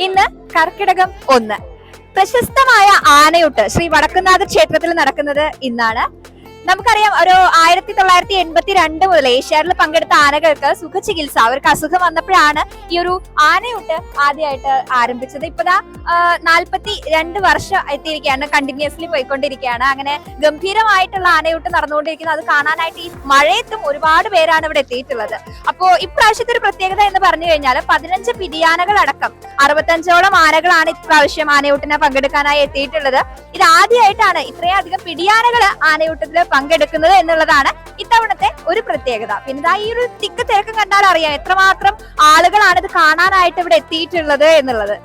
ഇന്ന് കർക്കിടകം 1. പ്രശസ്തമായ ആനയൂട്ട് ശ്രീ വടക്കുംനാഥ ക്ഷേത്രത്തിൽ നടക്കുന്നത് ഇന്നാണ്. നമുക്കറിയാം, ഒരു 1982 മുതൽ ഏഷ്യാഡിൽ പങ്കെടുത്ത ആനകൾക്ക് സുഖചികിത്സ, അവർക്ക് അസുഖം വന്നപ്പോഴാണ് ഈ ഒരു ആനയൂട്ട് ആദ്യമായിട്ട് ആരംഭിച്ചത്. ഇപ്പതാ 42 വർഷം എത്തിയിരിക്കുകയാണ്, കണ്ടിന്യൂസ്ലി പോയിക്കൊണ്ടിരിക്കുകയാണ്. അങ്ങനെ ഗംഭീരമായിട്ടുള്ള ആനയൂട്ട് നടന്നുകൊണ്ടിരിക്കുന്നത്. അത് കാണാനായിട്ട് ഈ മഴയത്തും ഒരുപാട് പേരാണ് ഇവിടെ എത്തിയിട്ടുള്ളത്. അപ്പോ ഇപ്രാവശ്യത്തെ ഒരു പ്രത്യേകത എന്ന് പറഞ്ഞു കഴിഞ്ഞാൽ 15 പിടിയാനകൾ അടക്കം 65ഓളം ആനകളാണ് ഇപ്രാവശ്യം ആനയൂട്ടിനെ പങ്കെടുക്കാനായി എത്തിയിട്ടുള്ളത്. ഇത് ആദ്യമായിട്ടാണ് ഇത്രയും അധികം പിടിയാനകൾ ആനയൂട്ടത്തിൽ പങ്കെടുക്കുന്നത് എന്നുള്ളതാണ് ഇത്തവണത്തെ ഒരു പ്രത്യേകത. പിന്നെ ഈ ഒരു തിക്ക് തിരക്ക് കണ്ടാൽ അറിയാം എത്രമാത്രം ആളുകളാണ് ഇത് കാണാനായിട്ട് ഇവിടെ എത്തിയിട്ടുള്ളത് എന്നുള്ളത്.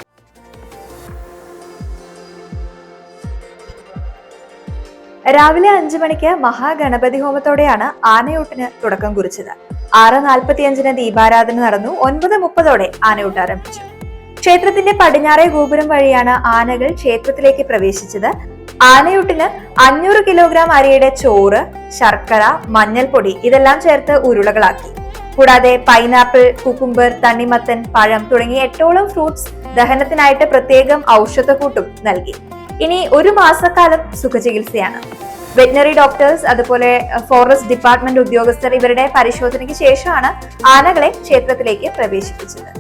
രാവിലെ 5 മണിക്ക് മഹാഗണപതി ഹോമത്തോടെയാണ് ആനയൂട്ടിന് തുടക്കം കുറിച്ചത്. 6:45 ദീപാരാധന നടന്നു. 9:30 ആനയൂട്ട് ആരംഭിച്ചു. ക്ഷേത്രത്തിന്റെ പടിഞ്ഞാറേ ഗോപുരം വഴിയാണ് ആനകൾ ക്ഷേത്രത്തിലേക്ക് പ്രവേശിച്ചത്. ആനയൂട്ടിന് 500 കിലോഗ്രാം അരിയുടെ ചോറ്, ശർക്കര, മഞ്ഞൾപ്പൊടി ഇതെല്ലാം ചേർത്ത് ഉരുളകളാക്കി. കൂടാതെ പൈനാപ്പിൾ, കുക്കുംബർ, തണ്ണിമത്തൻ, പഴം തുടങ്ങിയ 8ഓളം ഫ്രൂട്ട്സ് ദഹനത്തിനായിട്ട് പ്രത്യേകം ഔഷധക്കൂട്ടും നൽകി. ഇനി 1 മാസക്കാലം സുഖചികിത്സയാണ്. വെറ്റിനറി ഡോക്ടേഴ്സ്, അതുപോലെ ഫോറസ്റ്റ് ഡിപ്പാർട്ട്മെന്റ് ഉദ്യോഗസ്ഥർ ഇവരുടെ പരിശോധനയ്ക്ക് ശേഷമാണ് ആനകളെ ക്ഷേത്രത്തിലേക്ക് പ്രവേശിപ്പിച്ചത്.